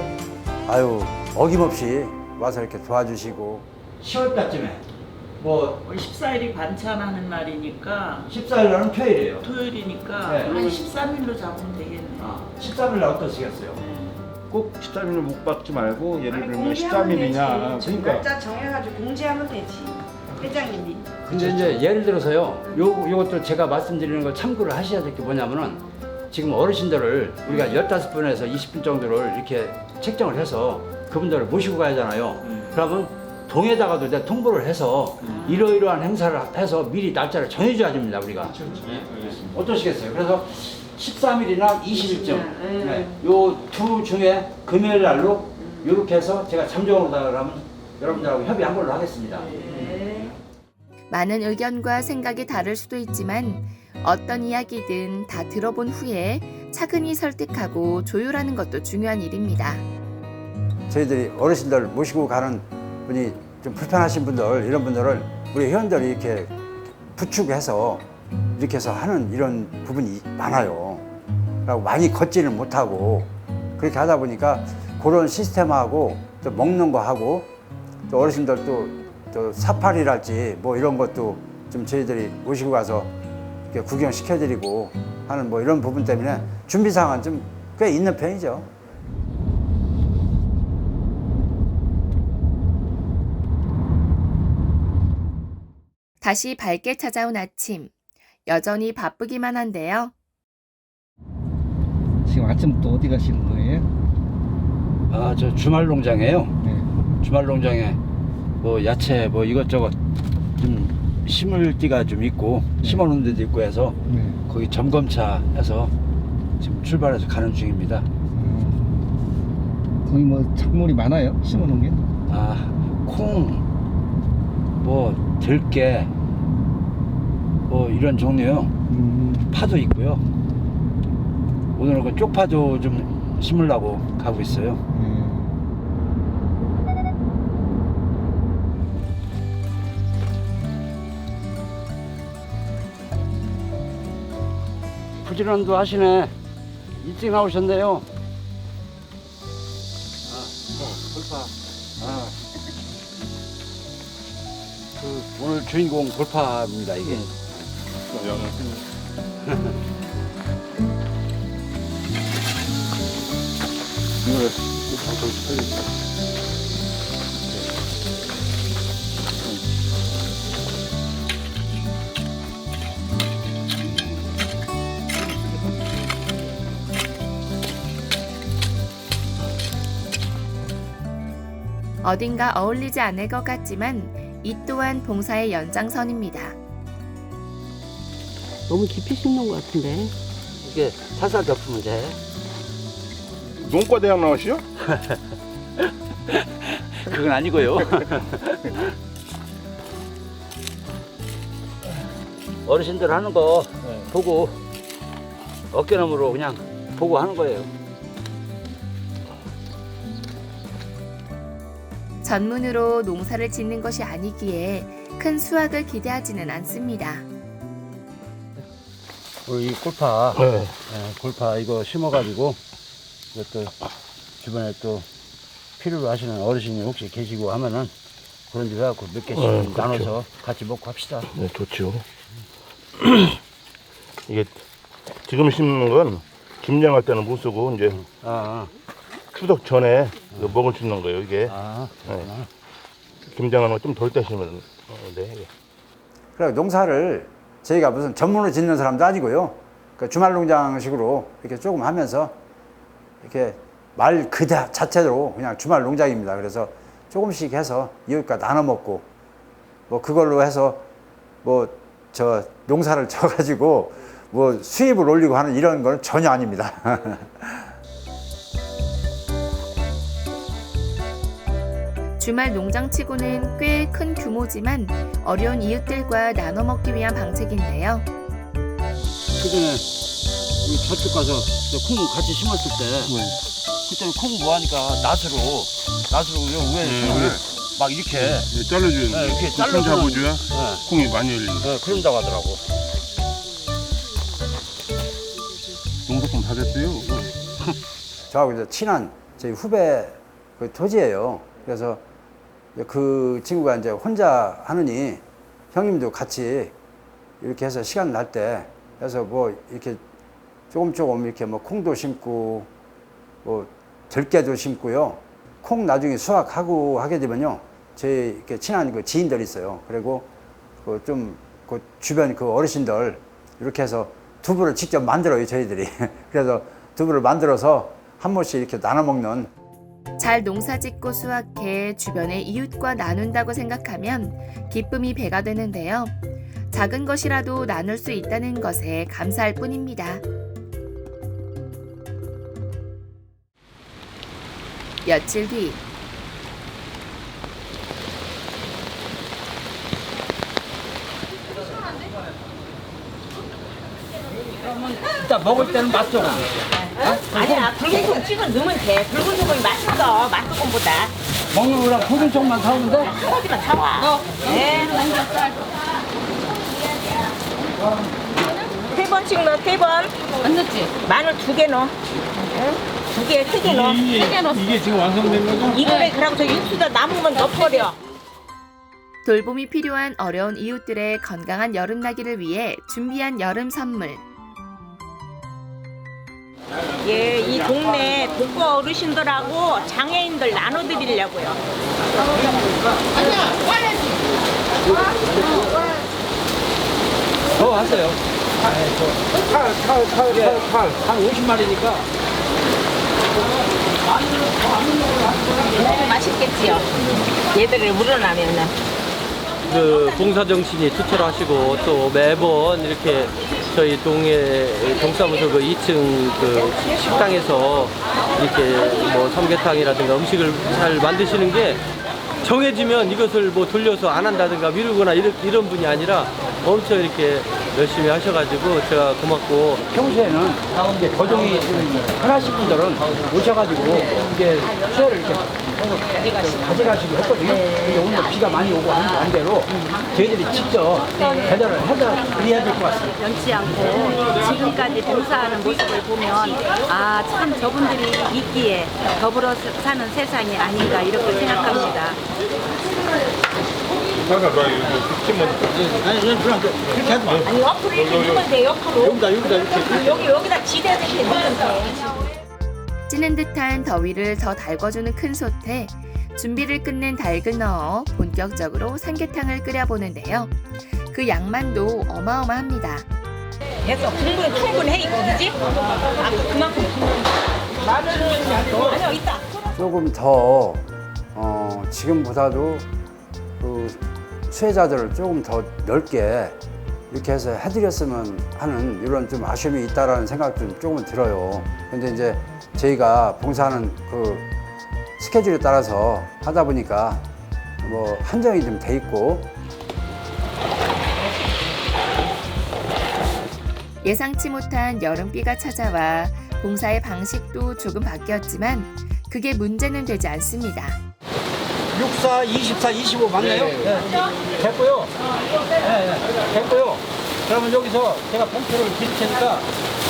어김없이 와서 이렇게 도와주시고 10월달쯤에 뭐 14일이 반찬하는 날이니까 14일 날은 토요일이에요. 토요일이니까 네. 한 13일로 잡으면 되겠네. 13일 날 어떠시겠어요? 꼭 13일을 못 박지 말고 예를 들면 13일이냐 그러니까 날짜 정해가지고 공지하면 되지. 회장님이. 근데 이제 예를 들어서요, 요것도 제가 말씀드리는 걸 참고를 하셔야 될 게 뭐냐면은 지금 어르신들을 우리가 15분에서 20분 정도를 이렇게 책정을 해서 그분들을 모시고 가야잖아요. 그러면 동에다가도 내가 통보를 해서 이러이러한 행사를 해서 미리 날짜를 정해줘야 됩니다, 우리가. 어떠시겠어요? 그래서 13일이나 20일쯤 요 두 중에 금요일 날로 이렇게 해서 제가 잠정으로다가 그러면 여러분들하고 협의한 걸로 하겠습니다. 많은 의견과 생각이 다를 수도 있지만 어떤 이야기든 다 들어본 후에 차근히 설득하고 조율하는 것도 중요한 일입니다. 저희들이 어르신들 모시고 가는 분이 좀 불편하신 분들 이런 분들을 우리 회원들이 이렇게 부축해서 이렇게 해서 하는 이런 부분이 많아요. 그리고 많이 걷지는 못하고 그렇게 하다 보니까 그런 시스템하고 또 먹는 거 하고 또 어르신들 또 사파리랄지 뭐 이런 것도 좀 저희들이 모시고 가서 이렇게 구경시켜드리고 하는 뭐 이런 부분 때문에 준비사항은 좀 꽤 있는 편이죠. 다시 밝게 찾아온 아침. 여전히 바쁘기만 한데요. 지금 아침부터 어디 가시는 거예요? 저 주말 농장이에요. 네. 주말 농장에 뭐 야채 뭐 이것저것 좀 심을 띠가 좀 있고 심어놓은 데도 있고 해서 거기 점검차 해서 지금 출발해서 가는 중입니다. 거기 뭐 작물이 많아요? 심어놓은 게? 콩, 뭐 들깨, 뭐 이런 종류요. 파도 있고요. 오늘 그 쪽파도 좀 심으려고 가고 있어요. 부지런도 하시네. 일찍 나오셨네요. 돌파. 오늘 주인공 돌파입니다, 이게. 어딘가 어울리지 않을 것 같지만 이 또한 봉사의 연장선입니다. 너무 깊이 심는 것 같은데. 이게 살살 덮으면 돼. 농과대학 나오시죠? 그건 아니고요. 어르신들 하는 거 보고 어깨너머로 그냥 보고 하는 거예요. 전문으로 농사를 짓는 것이 아니기에 큰 수확을 기대하지는 않습니다. 이 골파, 골파 이거 심어가지고 이것도 주변에 또 필요로 하시는 어르신이 혹시 계시고 하면은 그런 데 해갖고 몇 개씩 그렇죠. 나눠서 같이 먹고 합시다. 네, 좋죠. 이게 지금 심는 건 김장할 때는 못 쓰고 이제 추석 전에 이거 먹을 수 있는 거예요, 이게. 네. 김장하는 거 좀 덜 때 심으면 돼. 그래 농사를 저희가 무슨 전문으로 짓는 사람도 아니고요. 그 주말 농장식으로 이렇게 조금 하면서 이렇게 말 그 자체로 그냥 주말 농장입니다. 그래서 조금씩 해서 이웃과 나눠 먹고 뭐 그걸로 해서 뭐 저 농사를 져가지고 뭐 수입을 올리고 하는 이런 건 전혀 아닙니다. 주말 농장치고는 꽤 큰 규모지만 어려운 이웃들과 나눠 먹기 위한 방책인데요. 그전에 저쪽 가서 콩 같이 심었을 때 그때는 콩 뭐하니까 낫으로 위에 막 이렇게 잘라줘야 네, 이렇게 콩 잘라주는 잡아줘야 콩이 많이 열리는. 그런다고 하더라고. 농사꾼 다 됐어요. 저하고 이제 친한 저희 후배 그 토지예요. 그래서 그 친구가 이제 혼자 하느니 형님도 같이 이렇게 해서 시간 날 때 해서 뭐 이렇게 조금 이렇게 뭐 콩도 심고 뭐 들깨도 심고요. 콩 나중에 수확하고 하게 되면요. 제 이렇게 친한 그 지인들 있어요. 그리고 그 좀 그 주변 그 어르신들 이렇게 해서 두부를 직접 만들어요, 저희들이. 그래서 두부를 만들어서 한 모씩 이렇게 나눠 먹는. 잘 농사짓고 수확해 주변의 이웃과 나눈다고 생각하면 기쁨이 배가 되는데요. 작은 것이라도 나눌 수 있다는 것에 감사할 뿐입니다. 며칠 뒤 일단 먹을 때는 맛소금. 아니야, 붉은 속 찍어 넣으면 돼. 붉은 속이 맛있어, 맛소금보다. 먹는 거랑 붉은 쪽만 사오면 돼? 한 가지만 사와. 네. 3번씩 넣어, 3번. 안 넣지? 마늘 2개 넣어. 2개, 3개 넣어. 3개 넣어. 이게 지금 완성된 거죠? 이거를 그러고 저 육수다 남으면 넣어버려. 돌봄이 필요한 어려운 이웃들의 건강한 여름나기를 위해 준비한 여름 선물. 예, 이 동네 독거 어르신들하고 장애인들 나눠드리려고요. 더 하세요. 한 50마리니까. 너무 맛있겠지요? 얘들을 우러나면은. 그 봉사정신이 투철하시고 또 매번 이렇게 저희 동해 동사무소 그 2층 그 식당에서 이렇게 뭐 삼계탕이라든가 음식을 잘 만드시는 게 정해지면 이것을 뭐 돌려서 안 한다든가 미루거나 이런 분이 아니라 엄청 이렇게 열심히 하셔가지고 제가 고맙고 평소에는 이제 거종이 편하신 분들은 오셔가지고 이게 수혜를 이렇게 가져가시고 했거든요. 근데 오늘 비가 많이 오고 하는 대로 저희들이 직접 배달을 해서 드려야 될 것 같습니다. 변치 않고 지금까지 봉사하는 모습을 보면 아, 참 저분들이 있기에 더불어 사는 세상이 아닌가 이렇게 생각합니다. 아니 옆으로 이렇게 넣으면 돼 옆으로. 여기다 이렇게. 여기다 지대서 이렇게 넣으면 돼. 찌는 듯한 더위를 더 달궈주는 큰 솥에 준비를 끝낸 닭을 넣어 본격적으로 삼계탕을 끓여보는데요. 그 양만도 어마어마합니다. 됐어. 충분해 이거 그지? 아까 그만큼 마늘은 아니요 있다. 조금 더 지금보다도 그 수혜자들을 조금 더 넓게 이렇게 해서 해드렸으면 하는 이런 좀 아쉬움이 있다라는 생각 좀 조금은 들어요. 근데 이제 저희가 봉사하는 그 스케줄에 따라서 하다 보니까 뭐 한정이 좀 돼 있고. 예상치 못한 여름비가 찾아와 봉사의 방식도 조금 바뀌었지만 그게 문제는 되지 않습니다. 64, 24, 25 맞나요? 네. 됐고요. 네. 됐고요. 그러면 여기서 제가 봉투를 드릴 테니까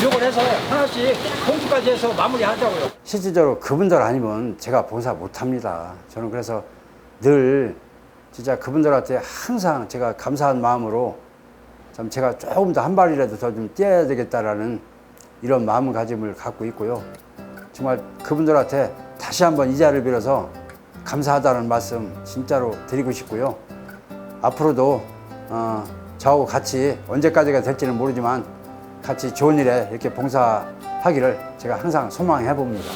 이걸 해서 하나씩 봉투까지 해서 마무리하자고요. 실질적으로 그분들 아니면 제가 봉사 못합니다. 저는 그래서 늘 진짜 그분들한테 항상 제가 감사한 마음으로 참 제가 조금 더 한 발이라도 더 좀 뛰어야 되겠다라는 이런 마음가짐을 갖고 있고요. 정말 그분들한테 다시 한번 이 자리를 빌어서 감사하다는 말씀 진짜로 드리고 싶고요. 앞으로도 저하고 같이 언제까지가 될지는 모르지만 같이 좋은 일에 이렇게 봉사하기를 제가 항상 소망해 봅니다.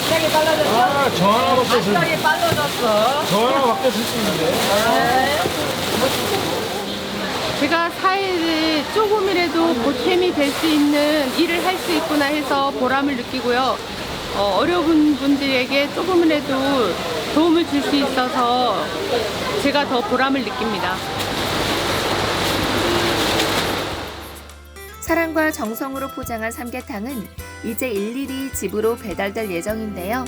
갑자기 빨라졌어. 아, 저 하나밖에 없어요. 갑자기 빨라졌어. 저 하나밖에 없을 수 있는데. 제가 사회에 조금이라도 보탬이 될 수 있는 일을 할 수 있구나 해서 보람을 느끼고요. 어려운 분들에게 조금이라도 도움을 줄 수 있어서 제가 더 보람을 느낍니다. 사랑과 정성으로 포장한 삼계탕은 이제 일일이 집으로 배달될 예정인데요.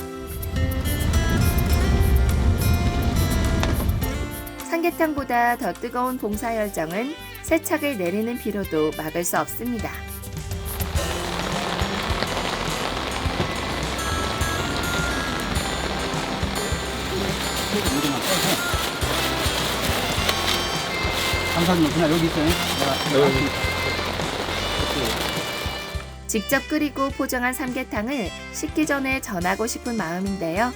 삼계탕보다 더 뜨거운 봉사 열정은 세척을 내리는 비로도 막을 수 없습니다. 감사합니다. 그냥 여기 있어요. 직접 끓이고 포장한 삼계탕을 식기 전에 전하고 싶은 마음인데요.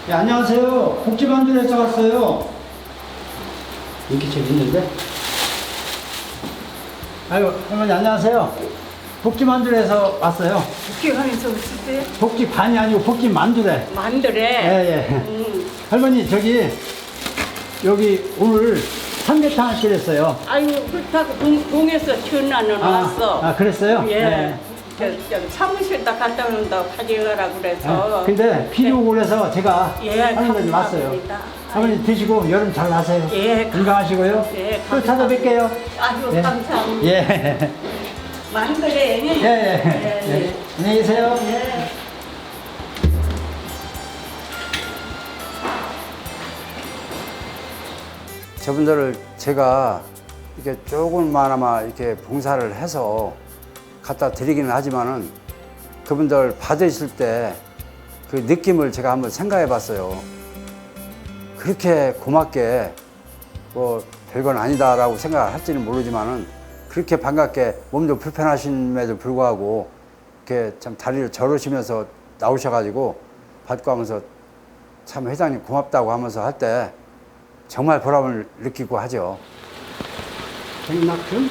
네, 안녕하세요. 복지만두에서 왔어요. 인기 좀 있는데? 아유, 할머니 안녕하세요. 복지만두에서 왔어요. 복지관에서 오셨어요? 복지관이 아니고 복지만두래. 만두래? 예. 할머니, 여기 오늘 삼계탕 하시랬어요. 아유, 그렇다고 동에서 전화는 왔어. 그랬어요? 예. 네. 저 사무실다 갔다 온다고 가져가라 그래서. 근데 필요 오고 그래서 제가 예, 하는 거지 왔어요. 감사합니다. 할머니 드시고 여름 잘 나세요. 예. 건강하시고요. 예, 또 찾아뵐게요. 아유, 예. 감사합니다. 예. 만두래. 예. 안녕히 계세요. 예. 저분들을 제가 이렇게 조금만아마 이렇게 봉사를 해서 갖다 드리기는 하지만은 그분들 받으실 때 그 느낌을 제가 한번 생각해 봤어요. 그렇게 고맙게 뭐 별건 아니다라고 생각을 할지는 모르지만은 그렇게 반갑게 몸도 불편하심에도 불구하고 이렇게 참 다리를 저르시면서 나오셔가지고 받고 하면서 참 회장님 고맙다고 하면서 할 때 정말 보람을 느끼고 하죠. 백낙준,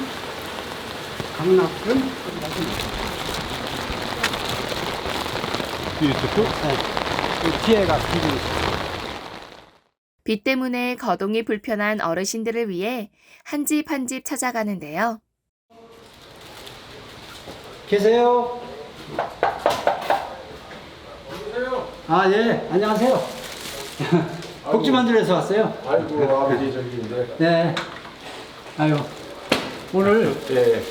강낙준, 뒤에 있었죠? 네. 뒤에가 뒤에. 비 때문에 거동이 불편한 어르신들을 위해 한 집 한 집 찾아가는데요. 계세요? 아, 예. 안녕하세요. 복지만들에서 왔어요. 아이고, 아버지 저기인데. 네. 아유. 오늘 예.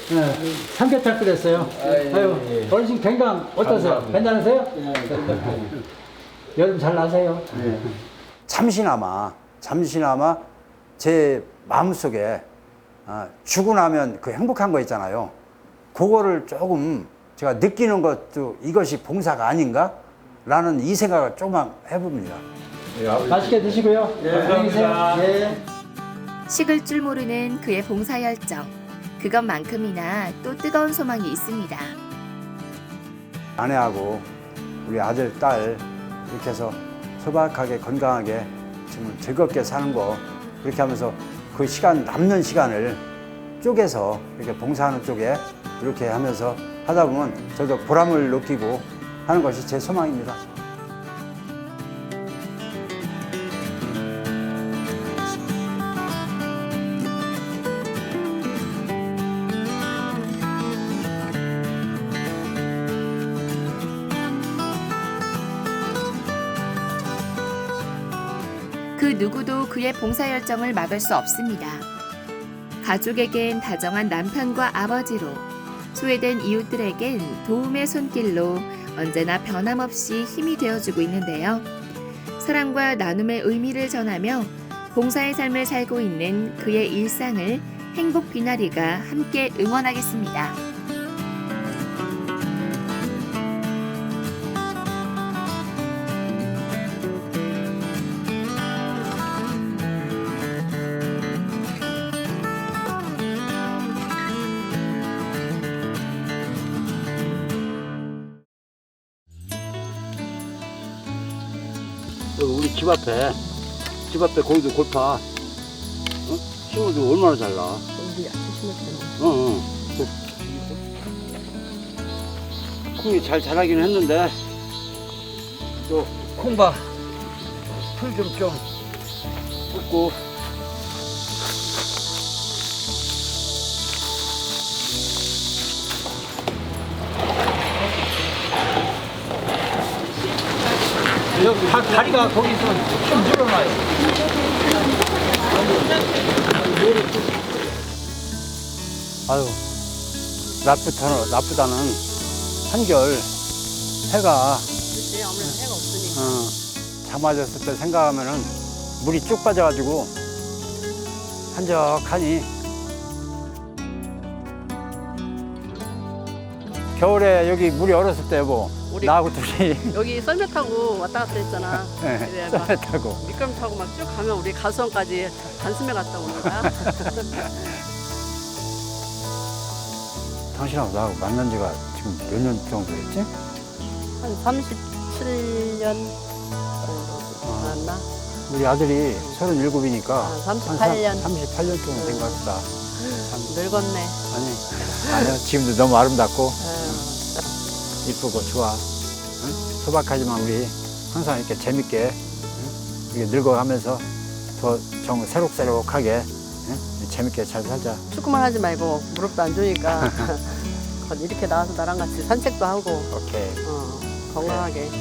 삼계탕 끓였어요. 아유, 어르신 건강 어떠세요? 괜찮으세요? 여름 잘 나세요? 잠시나마 제 마음속에 주고 나면 그 행복한 거 있잖아요. 그거를 조금 제가 느끼는 것도 이것이 봉사가 아닌가? 라는 이 생각을 조금만 해봅니다. 맛있게 드시고요. 안녕히 계세요. 예. 식을 줄 모르는 그의 봉사 열정. 그것만큼이나 또 뜨거운 소망이 있습니다. 아내하고 우리 아들, 딸 이렇게 해서 소박하게 건강하게 지금 즐겁게 사는 거 그렇게 하면서 그 시간 남는 시간을 쪼개서 이렇게 봉사하는 쪽에 이렇게 하면서 하다 보면 저도 보람을 느끼고 하는 것이 제 소망입니다. 그 누구도 그의 봉사 열정을 막을 수 없습니다. 가족에겐 다정한 남편과 아버지로, 소외된 이웃들에겐 도움의 손길로 언제나 변함없이 힘이 되어주고 있는데요. 사랑과 나눔의 의미를 전하며 봉사의 삶을 살고 있는 그의 일상을 행복 비나리가 함께 응원하겠습니다. 우리 집 앞에 거기도 골파 심어도 얼마나 잘 나. 콩이 잘 자라긴 했는데 또 콩밭 풀 좀 뽑고 여기 다리가 거기 있으면 좀 늘어나요. 아유, 낮보다는 한결 해가 그치, 아무래도 해가 없으니까. 장마졌을 때 생각하면은 물이 쭉 빠져가지고 한적하니 겨울에 여기 물이 얼었을 때 여보 우리 나하고 둘이 여기 썰매 타고 왔다 갔다 했잖아. 네, 그래, 썰매 타고 미끄럼 타고 막 쭉 가면 우리 가수원까지 단숨에 갔다 오는 거야. 당신하고 나하고 만난 지가 지금 몇 년 정도 됐지? 한 37년 정도 만났나? 우리 아들이 37이니까 38년. 38년 정도 된 것 같다. 늙었네. 아니요, 지금도 너무 아름답고 이쁘고 좋아. 응? 소박하지만 우리 항상 이렇게 재밌게 이렇게 늙어가면서 더 새록새록하게 재밌게 잘 살자. 축구만 하지 말고 무릎도 안 좋으니까 이렇게 나와서 나랑 같이 산책도 하고 오케이. 건강하게.